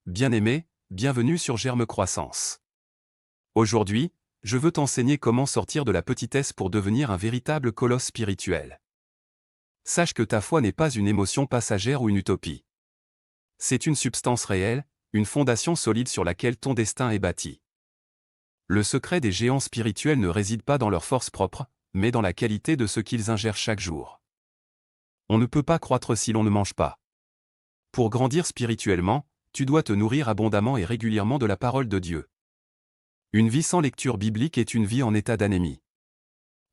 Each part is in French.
Bien-aimé, bienvenue sur Germe Croissance. Aujourd'hui, je veux t'enseigner comment sortir de la petitesse pour devenir un véritable colosse spirituel. Sache que ta foi n'est pas une émotion passagère ou une utopie. C'est une substance réelle, une fondation solide sur laquelle ton destin est bâti. Le secret des géants spirituels ne réside pas dans leur force propre, mais dans la qualité de ce qu'ils ingèrent chaque jour. On ne peut pas croître si l'on ne mange pas. Pour grandir spirituellement, tu dois te nourrir abondamment et régulièrement de la parole de Dieu. Une vie sans lecture biblique est une vie en état d'anémie.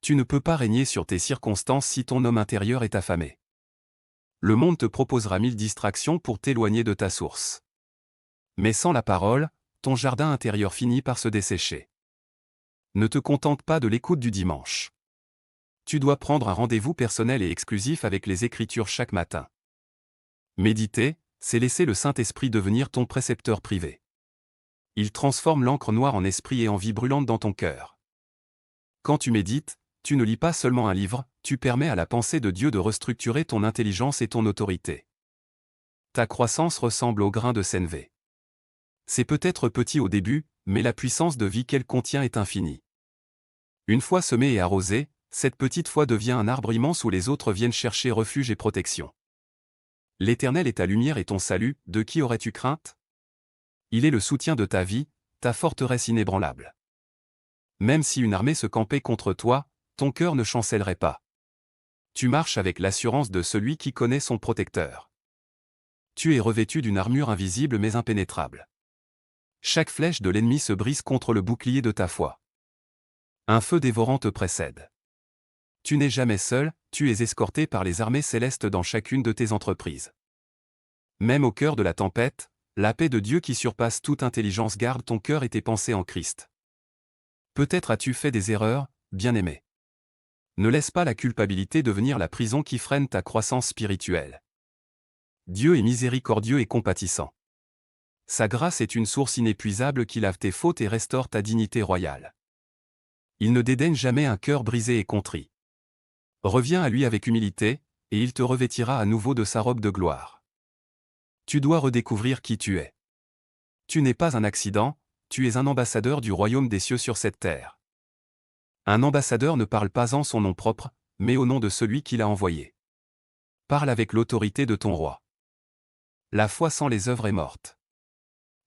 Tu ne peux pas régner sur tes circonstances si ton homme intérieur est affamé. Le monde te proposera 1000 distractions pour t'éloigner de ta source. Mais sans la parole, ton jardin intérieur finit par se dessécher. Ne te contente pas de l'écoute du dimanche. Tu dois prendre un rendez-vous personnel et exclusif avec les Écritures chaque matin. Méditer, c'est laisser le Saint-Esprit devenir ton précepteur privé. Il transforme l'encre noire en esprit et en vie brûlante dans ton cœur. Quand tu médites, tu ne lis pas seulement un livre, tu permets à la pensée de Dieu de restructurer ton intelligence et ton autorité. Ta croissance ressemble au grain de sénévé. C'est peut-être petit au début, mais la puissance de vie qu'elle contient est infinie. Une fois semée et arrosée, cette petite foi devient un arbre immense où les autres viennent chercher refuge et protection. L'Éternel est ta lumière et ton salut, de qui aurais-tu crainte? Il est le soutien de ta vie, ta forteresse inébranlable. Même si une armée se campait contre toi, ton cœur ne chancellerait pas. Tu marches avec l'assurance de celui qui connaît son protecteur. Tu es revêtu d'une armure invisible mais impénétrable. Chaque flèche de l'ennemi se brise contre le bouclier de ta foi. Un feu dévorant te précède. Tu n'es jamais seul, tu es escorté par les armées célestes dans chacune de tes entreprises. Même au cœur de la tempête, la paix de Dieu qui surpasse toute intelligence garde ton cœur et tes pensées en Christ. Peut-être as-tu fait des erreurs, bien-aimé. Ne laisse pas la culpabilité devenir la prison qui freine ta croissance spirituelle. Dieu est miséricordieux et compatissant. Sa grâce est une source inépuisable qui lave tes fautes et restaure ta dignité royale. Il ne dédaigne jamais un cœur brisé et contrit. Reviens à lui avec humilité, et il te revêtira à nouveau de sa robe de gloire. Tu dois redécouvrir qui tu es. Tu n'es pas un accident, tu es un ambassadeur du royaume des cieux sur cette terre. Un ambassadeur ne parle pas en son nom propre, mais au nom de celui qui l'a envoyé. Parle avec l'autorité de ton roi. La foi sans les œuvres est morte.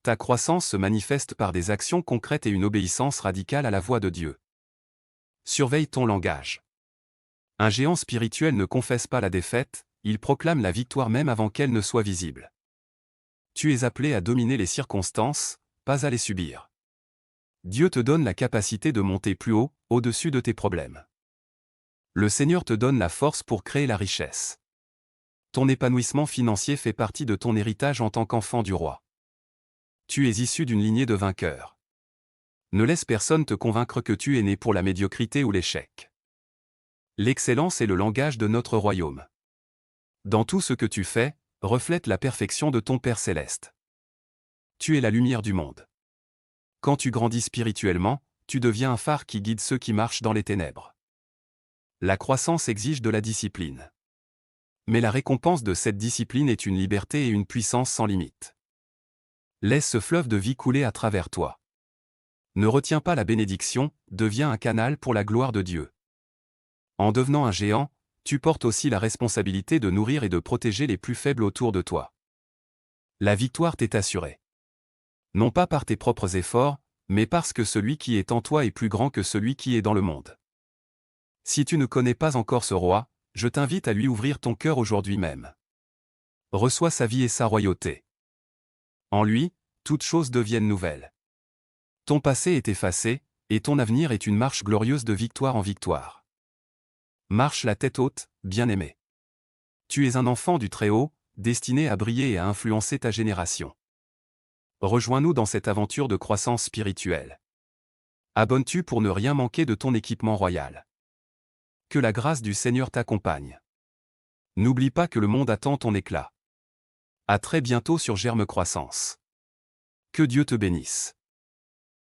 Ta croissance se manifeste par des actions concrètes et une obéissance radicale à la voix de Dieu. Surveille ton langage. Un géant spirituel ne confesse pas la défaite, il proclame la victoire même avant qu'elle ne soit visible. Tu es appelé à dominer les circonstances, pas à les subir. Dieu te donne la capacité de monter plus haut, au-dessus de tes problèmes. Le Seigneur te donne la force pour créer la richesse. Ton épanouissement financier fait partie de ton héritage en tant qu'enfant du roi. Tu es issu d'une lignée de vainqueurs. Ne laisse personne te convaincre que tu es né pour la médiocrité ou l'échec. L'excellence est le langage de notre royaume. Dans tout ce que tu fais, reflète la perfection de ton Père céleste. Tu es la lumière du monde. Quand tu grandis spirituellement, tu deviens un phare qui guide ceux qui marchent dans les ténèbres. La croissance exige de la discipline. Mais la récompense de cette discipline est une liberté et une puissance sans limite. Laisse ce fleuve de vie couler à travers toi. Ne retiens pas la bénédiction, deviens un canal pour la gloire de Dieu. En devenant un géant, tu portes aussi la responsabilité de nourrir et de protéger les plus faibles autour de toi. La victoire t'est assurée. Non pas par tes propres efforts, mais parce que celui qui est en toi est plus grand que celui qui est dans le monde. Si tu ne connais pas encore ce roi, je t'invite à lui ouvrir ton cœur aujourd'hui même. Reçois sa vie et sa royauté. En lui, toutes choses deviennent nouvelles. Ton passé est effacé, et ton avenir est une marche glorieuse de victoire en victoire. Marche la tête haute, bien-aimé. Tu es un enfant du Très-Haut, destiné à briller et à influencer ta génération. Rejoins-nous dans cette aventure de croissance spirituelle. Abonne-tu pour ne rien manquer de ton équipement royal. Que la grâce du Seigneur t'accompagne. N'oublie pas que le monde attend ton éclat. À très bientôt sur Germe Croissance. Que Dieu te bénisse.